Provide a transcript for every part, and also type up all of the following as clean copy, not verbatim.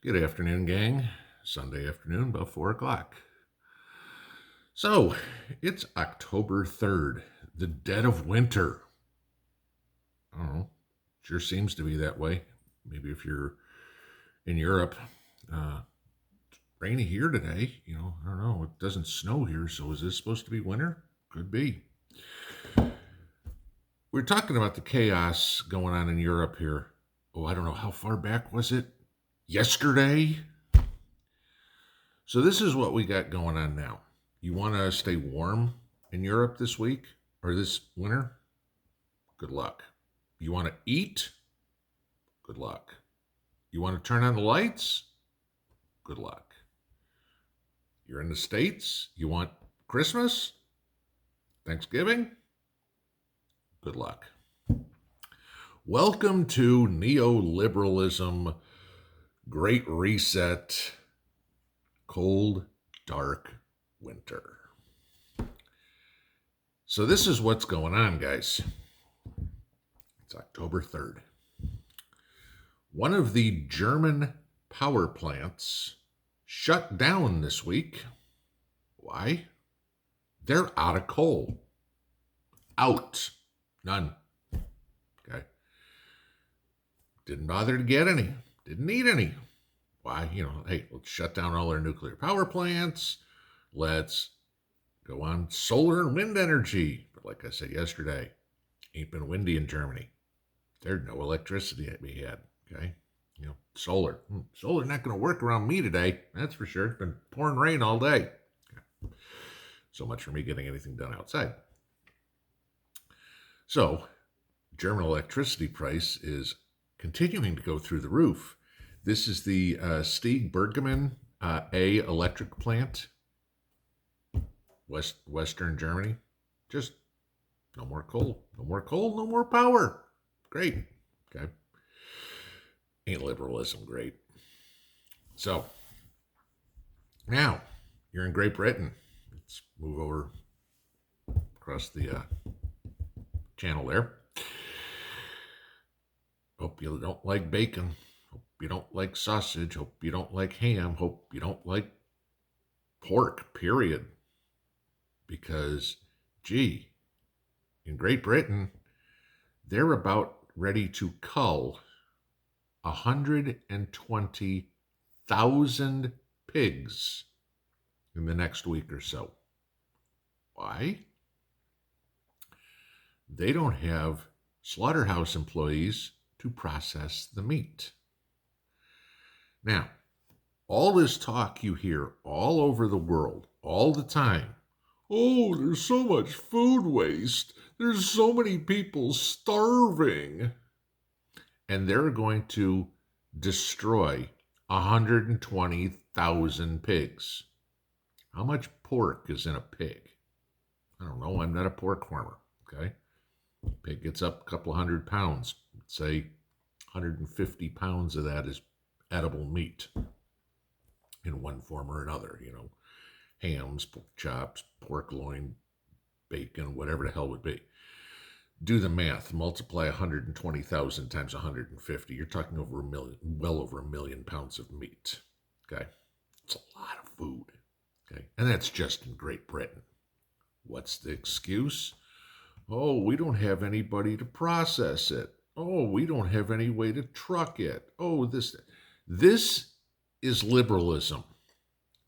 Good afternoon, gang. Sunday afternoon, about 4 o'clock. So, it's October 3rd, the dead of winter. I don't know. Sure seems to be that way. Maybe if you're in Europe. It's rainy here today. I don't know. It doesn't snow here, so is this supposed to be winter? Could be. We're talking about the chaos going on in Europe here. Oh, I don't know. How far back was it? Yesterday? So this is what we got going on now. You want to stay warm in Europe this week or this winter? Good luck. You want to eat? Good luck. You want to turn on the lights? Good luck. You're in the States? You want Christmas? Thanksgiving? Good luck. Welcome to neoliberalism, Great Reset, cold, dark winter. So this is what's going on, guys. It's October 3rd. One of the German power plants shut down this week. Why? They're out of coal. Out. None. Okay. Didn't bother to get any. Didn't need any. Why? Hey, let's shut down all our nuclear power plants. Let's go on solar and wind energy. But like I said yesterday, ain't been windy in Germany. There's no electricity to be had. Okay. Solar. Solar not going to work around me today. That's for sure. It's been pouring rain all day. Okay. So much for me getting anything done outside. So, German electricity price is continuing to go through the roof. This is the Stieg Bergman A electric plant, Western Germany. Just no more coal. No more coal, no more power. Great. Okay. Ain't liberalism great? So, now you're in Great Britain. Let's move over across the channel there. Hope you don't like bacon. Hope you don't like sausage. Hope you don't like ham. Hope you don't like pork, period. Because, gee, in Great Britain, they're about ready to cull 120,000 pigs in the next week or so. Why? They don't have slaughterhouse employees to process the meat. Now, all this talk you hear all over the world, all the time, oh, there's so much food waste. There's so many people starving. And they're going to destroy 120,000 pigs. How much pork is in a pig? I don't know. I'm not a pork farmer. Okay. Pig gets up a couple of 100 pounds. Let's say 150 pounds of that is edible meat in one form or another. Hams, pork chops, pork loin, bacon, whatever the hell would be. Do the math. Multiply 120,000 times 150. You're talking over a million, well over 1 million pounds of meat. Okay. It's a lot of food. Okay. And that's just in Great Britain. What's the excuse? Oh, we don't have anybody to process it. Oh, we don't have any way to truck it. Oh, this is liberalism.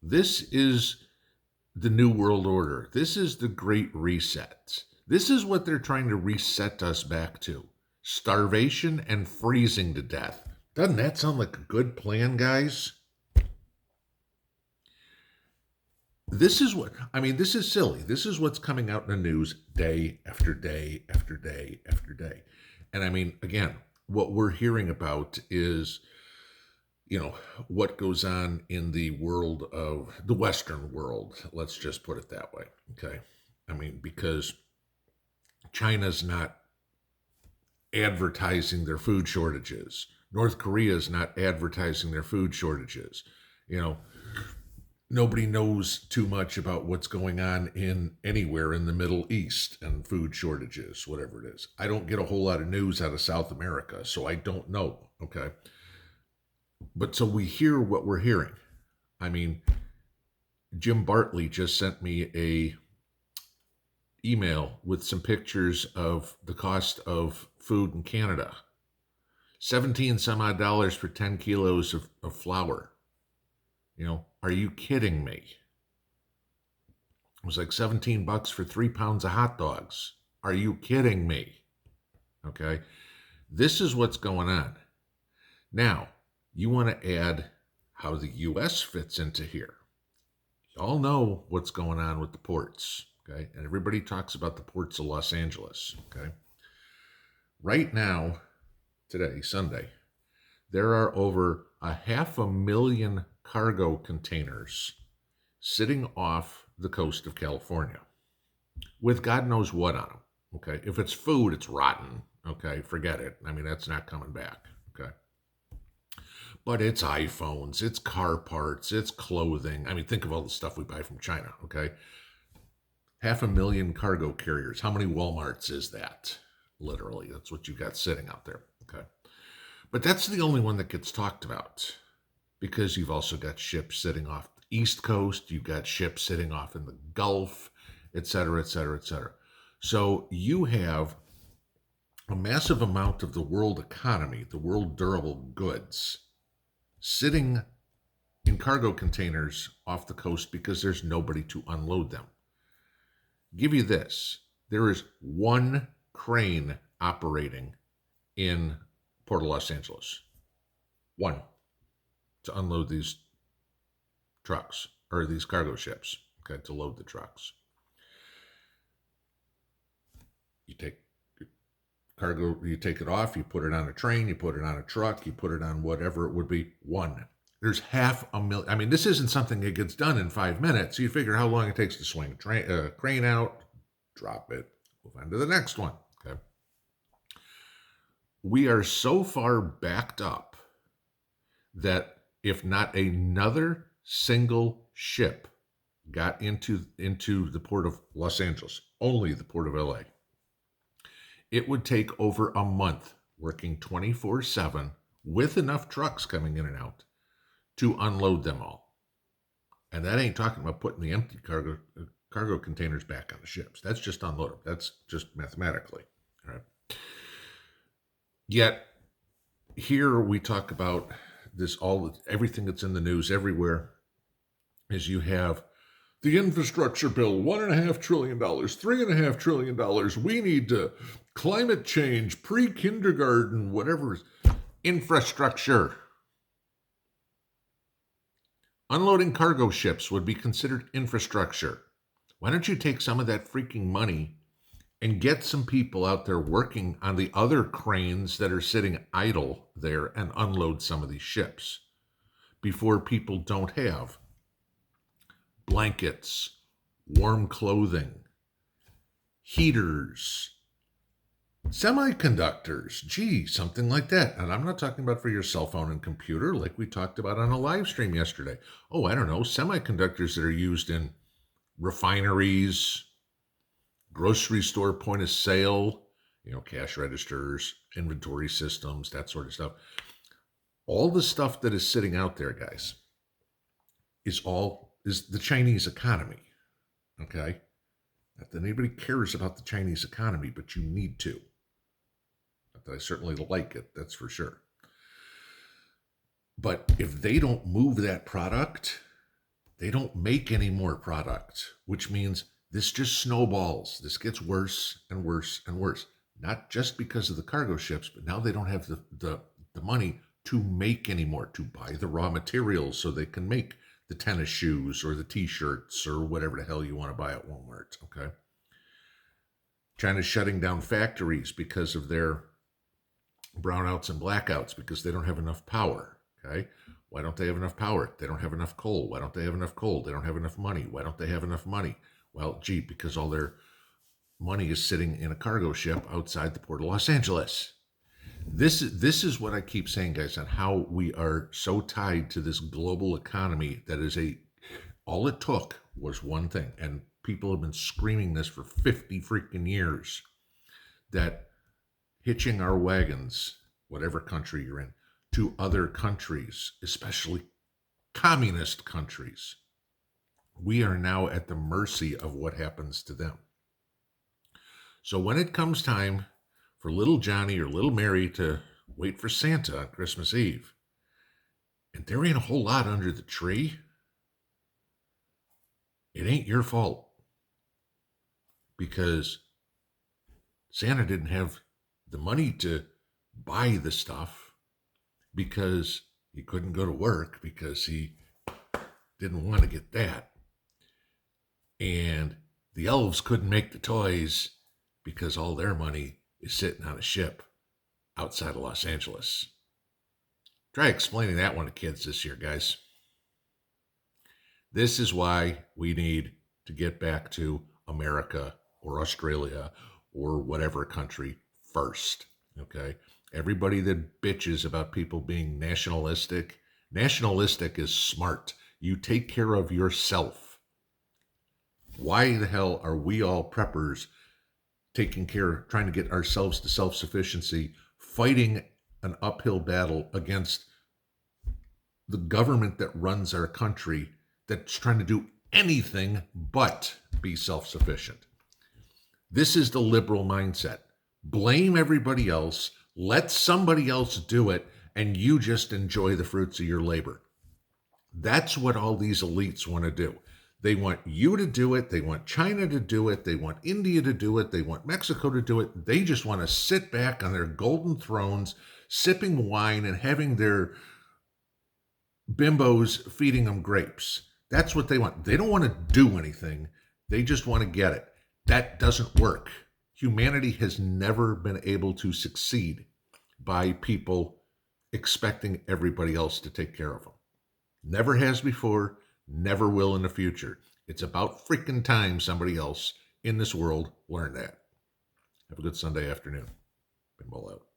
This is the New World Order. This is the Great Reset. This is what they're trying to reset us back to. Starvation and freezing to death. Doesn't that sound like a good plan, guys? This is silly. This is what's coming out in the news day after day after day after day. And again, what we're hearing about is, what goes on in the world of the Western world. Let's just put it that way. Okay. Because China's not advertising their food shortages. North Korea is not advertising their food shortages. Nobody knows too much about what's going on anywhere in the Middle East and food shortages, whatever it is. I don't get a whole lot of news out of South America, so I don't know, okay? But so we hear what we're hearing. I mean, Jim Bartley just sent me a email with some pictures of the cost of food in Canada. 17 some odd dollars for 10 kilos of flour. Are you kidding me? It was like 17 bucks for 3 pounds of hot dogs. Are you kidding me? Okay. This is what's going on. Now, you want to add how the U.S. fits into here. You all know what's going on with the ports. Okay. And everybody talks about the ports of Los Angeles. Okay. Right now, today, Sunday, there are over 500,000 cargo containers sitting off the coast of California with God knows what on them. Okay. If it's food, it's rotten. Okay. Forget it. I mean, that's not coming back. Okay. But it's iPhones, it's car parts, it's clothing. I mean, think of all the stuff we buy from China. Okay. 500,000 cargo carriers. How many Walmarts is that? Literally, that's what you got sitting out there. Okay. But that's the only one that gets talked about because you've also got ships sitting off the East Coast, you've got ships sitting off in the Gulf, et cetera, et cetera, et cetera. So you have a massive amount of the world economy, the world durable goods, sitting in cargo containers off the coast because there's nobody to unload them. Give you this. There is one crane operating in Port of Los Angeles. One. To unload these trucks or these cargo ships. Okay, to load the trucks. You take cargo, you take it off, you put it on a train, you put it on a truck, you put it on whatever it would be. One. There's 500,000. I mean, this isn't something that gets done in 5 minutes. You figure how long it takes to swing a crane out, drop it, move on to the next one. Okay. We are so far backed up that if not another single ship got into the port of Los Angeles, only the port of LA, it would take over a month working 24/7 with enough trucks coming in and out to unload them all. And that ain't talking about putting the empty cargo containers back on the ships. That's just unload them. That's just mathematically. All right. Yet here we talk about this, everything that's in the news everywhere is you have the infrastructure bill, $1.5 trillion, $3.5 trillion. We need to climate change, pre-kindergarten, whatever. Infrastructure. Unloading cargo ships would be considered infrastructure. Why don't you take some of that freaking money and get some people out there working on the other cranes that are sitting idle there and unload some of these ships before people don't have blankets, warm clothing, heaters, semiconductors, gee, something like that. And I'm not talking about for your cell phone and computer like we talked about on a live stream yesterday. Oh, I don't know, semiconductors that are used in refineries, grocery store point of sale, cash registers, inventory systems, that sort of stuff. All the stuff that is sitting out there, guys, is the Chinese economy. Okay? Not that anybody cares about the Chinese economy, but you need to. Not that I certainly like it, that's for sure. But if they don't move that product, they don't make any more product, which means this just snowballs. This gets worse and worse and worse. Not just because of the cargo ships, but now they don't have the money to make anymore, to buy the raw materials so they can make the tennis shoes or the t-shirts or whatever the hell you want to buy at Walmart, okay? China's shutting down factories because of their brownouts and blackouts because they don't have enough power, okay? Why don't they have enough power? They don't have enough coal. Why don't they have enough coal? They don't have enough money. Why don't they have enough money? Well, gee, because all their money is sitting in a cargo ship outside the port of Los Angeles. This is what I keep saying, guys, on how we are so tied to this global economy that is all it took was one thing. And people have been screaming this for 50 freaking years, that hitching our wagons, whatever country you're in, to other countries, especially communist countries. We are now at the mercy of what happens to them. So when it comes time for little Johnny or little Mary to wait for Santa on Christmas Eve, and there ain't a whole lot under the tree, it ain't your fault, because Santa didn't have the money to buy the stuff, because he couldn't go to work, because he didn't want to get that. And the elves couldn't make the toys because all their money is sitting on a ship outside of Los Angeles. Try explaining that one to kids this year, guys. This is why we need to get back to America or Australia or whatever country first, okay? Everybody that bitches about people being nationalistic is smart. You take care of yourself. Why the hell are we all preppers trying to get ourselves to self-sufficiency, fighting an uphill battle against the government that runs our country that's trying to do anything but be self-sufficient? This is the liberal mindset. Blame everybody else, let somebody else do it, and you just enjoy the fruits of your labor. That's what all these elites want to do. They want you to do it. They want China to do it. They want India to do it. They want Mexico to do it. They just want to sit back on their golden thrones, sipping wine and having their bimbos feeding them grapes. That's what they want. They don't want to do anything. They just want to get it. That doesn't work. Humanity has never been able to succeed by people expecting everybody else to take care of them. Never has before, never will in the future. It's about freaking time somebody else in this world learned that. Have a good Sunday afternoon. Pinball out.